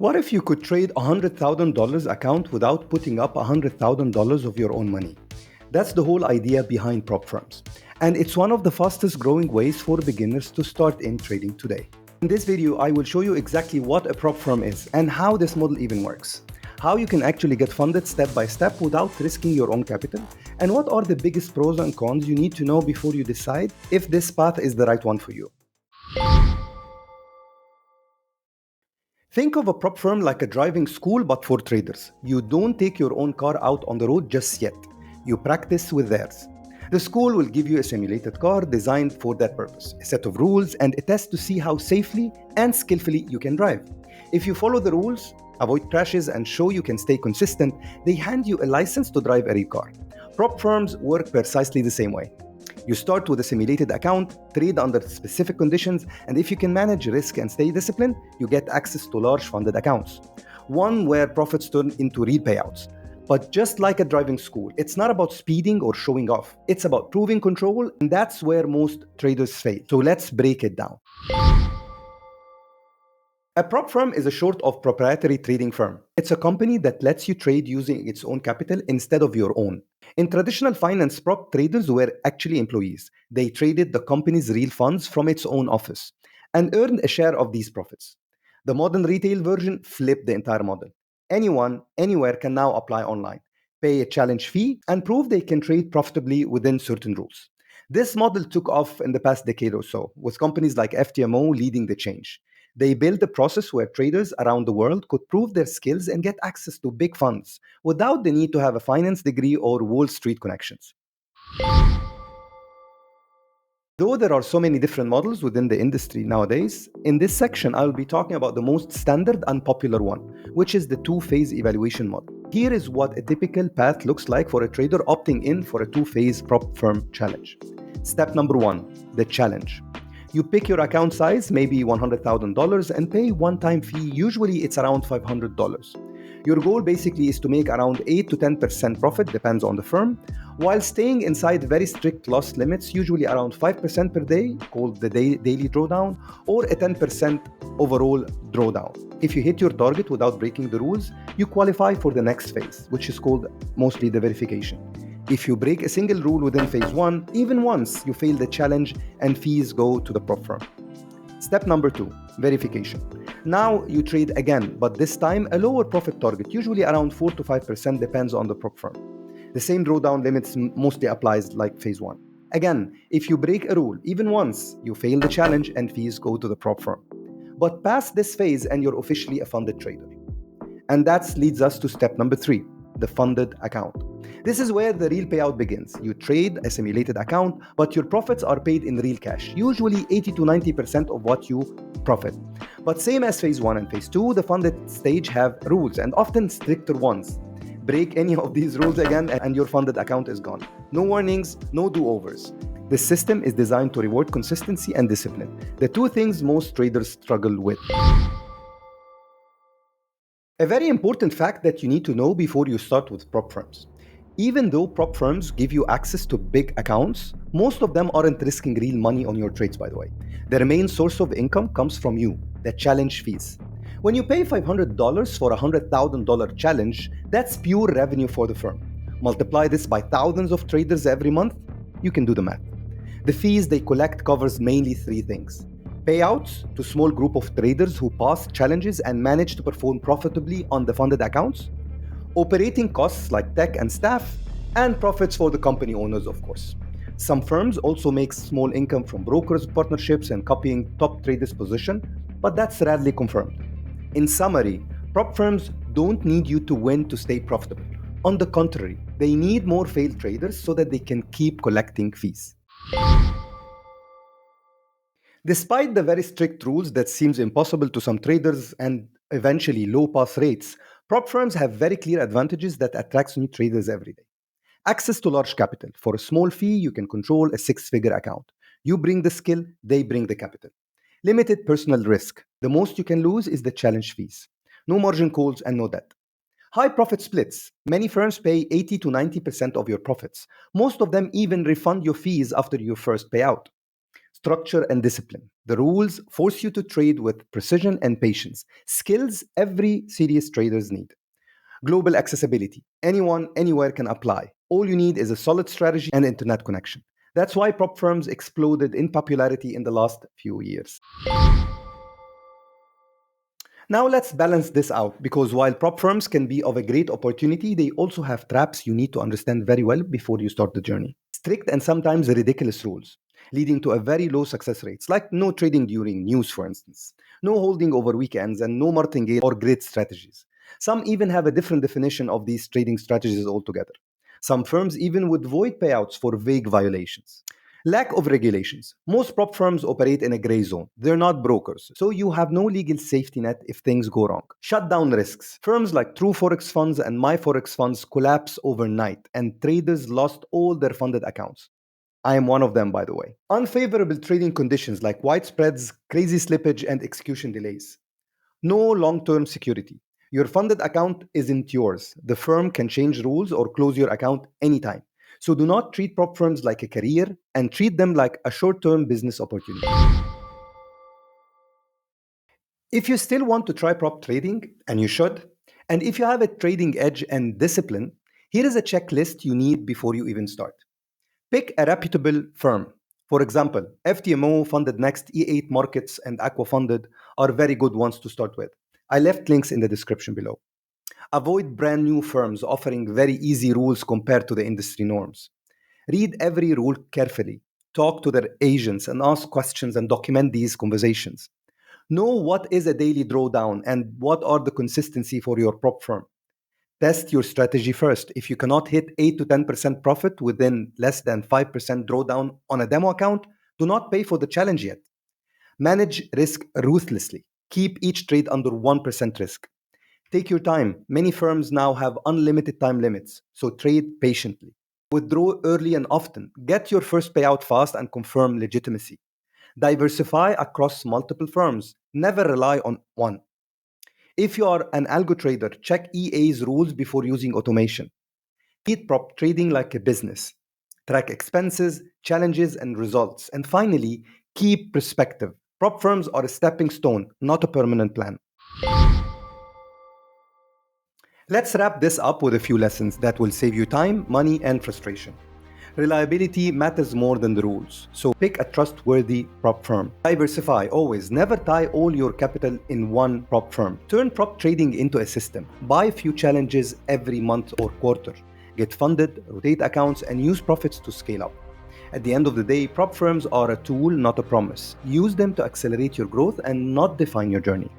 What if you could trade a $100,000 account without putting up $100,000 of your own money? That's the whole idea behind prop firms. And it's one of the fastest growing ways for beginners to start in trading today. In this video, I will show you exactly what a prop firm is and how this model even works. How you can actually get funded step by step without risking your own capital, and what are the biggest pros and cons you need to know before you decide if this path is the right one for you. Think of a prop firm like a driving school but for traders. You don't take your own car out on the road just yet. You practice with theirs. The school will give you a simulated car designed for that purpose, a set of rules, and a test to see how safely and skillfully you can drive. If you follow the rules, avoid crashes, and show you can stay consistent, they hand you a license to drive a real car. Prop firms work precisely the same way. You start with a simulated account, trade under specific conditions, and if you can manage risk and stay disciplined, you get access to large funded accounts. One where profits turn into real payouts. But just like a driving school, it's not about speeding or showing off. It's about proving control, and that's where most traders fail. So let's break it down. A prop firm is a short of proprietary trading firm. It's a company that lets you trade using its own capital instead of your own. In traditional finance, prop traders were actually employees. They traded the company's real funds from its own office and earned a share of these profits. The modern retail version flipped the entire model. Anyone, anywhere can now apply online, pay a challenge fee, and prove they can trade profitably within certain rules. This model took off in the past decade or so, with companies like FTMO leading the change. They built a process where traders around the world could prove their skills and get access to big funds without the need to have a finance degree or Wall Street connections. Though there are so many different models within the industry nowadays, in this section I will be talking about the most standard and popular one, which is the two-phase evaluation model. Here is what a typical path looks like for a trader opting in for a two-phase prop firm challenge. Step number 1, the challenge. You pick your account size, maybe $100,000, and pay one-time fee. Usually it's around $500. Your goal basically is to make around 8 to 10% profit, depends on the firm, while staying inside very strict loss limits, usually around 5% per day, called the daily drawdown, or a 10% overall drawdown. If you hit your target without breaking the rules, you qualify for the next phase, which is called mostly the verification. If you break a single rule within phase 1, even once, you fail the challenge and fees go to the prop firm. Step number 2, verification. Now you trade again, but this time a lower profit target, usually around 4 to 5%, depends on the prop firm. The same drawdown limits mostly applies like phase 1. Again, if you break a rule even once, you fail the challenge and fees go to the prop firm. But pass this phase and you're officially a funded trader. And that leads us to step number 3, the funded account. This is where the real payout begins. You trade a simulated account, but your profits are paid in real cash, usually 80 to 90% of what you profit. But same as phase 1 and phase 2, the funded stage have rules, and often stricter ones. Break any of these rules again and your funded account is gone. No warnings, no do-overs. This system is designed to reward consistency and discipline, the two things most traders struggle with. A very important fact that you need to know before you start with prop firms. Even though prop firms give you access to big accounts, most of them aren't risking real money on your trades, by the way. Their main source of income comes from you, the challenge fees. When you pay $500 for a $100,000 challenge, that's pure revenue for the firm. Multiply this by thousands of traders every month, you can do the math. The fees they collect covers mainly 3 things. Payouts to small group of traders who pass challenges and manage to perform profitably on the funded accounts. Operating costs like tech and staff, and profits for the company owners, of course. Some firms also make small income from brokers, partnerships, and copying top traders' position, but that's rarely confirmed. In summary, prop firms don't need you to win to stay profitable. On the contrary, they need more failed traders so that they can keep collecting fees. Despite the very strict rules that seems impossible to some traders and eventually low pass rates, prop firms have very clear advantages that attracts new traders every day. Access to large capital. For a small fee, you can control a 6-figure account. You bring the skill, they bring the capital. Limited personal risk. The most you can lose is the challenge fees. No margin calls and no debt. High profit splits. Many firms pay 80 to 90% of your profits. Most of them even refund your fees after your first payout. Structure and discipline. The rules force you to trade with precision and patience, skills every serious traders need. Global accessibility. Anyone, anywhere can apply. All you need is a solid strategy and internet connection. That's why prop firms exploded in popularity in the last few years. Now let's balance this out because while prop firms can be of a great opportunity, they also have traps you need to understand very well before you start the journey. Strict and sometimes ridiculous rules, leading to a very low success rates, like no trading during news, for instance, no holding over weekends, and no martingale or grid strategies. Some even have a different definition of these trading strategies altogether. Some firms even would void payouts for vague violations. Lack of regulations. Most prop firms operate in a gray zone. They're not brokers, so you have no legal safety net if things go wrong. Shutdown risks. Firms like True Forex Funds and My Forex Funds collapse overnight, and traders lost all their funded accounts. I am one of them, by the way. Unfavorable trading conditions like wide spreads, crazy slippage, and execution delays. No long term security. Your funded account isn't yours. The firm can change rules or close your account anytime. So do not treat prop firms like a career and treat them like a short term business opportunity. If you still want to try prop trading, and you should, and if you have a trading edge and discipline, here is a checklist you need before you even start. Pick a reputable firm. For example, FTMO, Funded Next, E8 Markets, and Aqua Funded are very good ones to start with. I left links in the description below. Avoid brand new firms offering very easy rules compared to the industry norms. Read every rule carefully. Talk to their agents and ask questions and document these conversations. Know what is a daily drawdown and what are the consistency for your prop firm. Test your strategy first. If you cannot hit 8 to 10% profit within less than 5% drawdown on a demo account, do not pay for the challenge yet. Manage risk ruthlessly. Keep each trade under 1% risk. Take your time. Many firms now have unlimited time limits, so trade patiently. Withdraw early and often. Get your first payout fast and confirm legitimacy. Diversify across multiple firms. Never rely on one. If you are an algo trader, check EA's rules before using automation. Treat prop trading like a business. Track expenses, challenges, and results. And finally, keep perspective. Prop firms are a stepping stone, not a permanent plan. Let's wrap this up with a few lessons that will save you time, money, and frustration. Reliability matters more than the rules, so pick a trustworthy prop firm. Diversify always, never tie all your capital in one prop firm. Turn prop trading into a system. Buy a few challenges every month or quarter. Get funded, rotate accounts, and use profits to scale up. At the end of the day, prop firms are a tool, not a promise. Use them to accelerate your growth and not define your journey.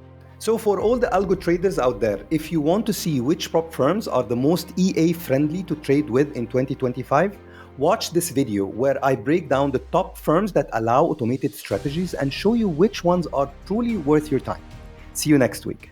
So for all the algo traders out there, if you want to see which prop firms are the most EA friendly to trade with in 2025, watch this video where I break down the top firms that allow automated strategies and show you which ones are truly worth your time. See you next week.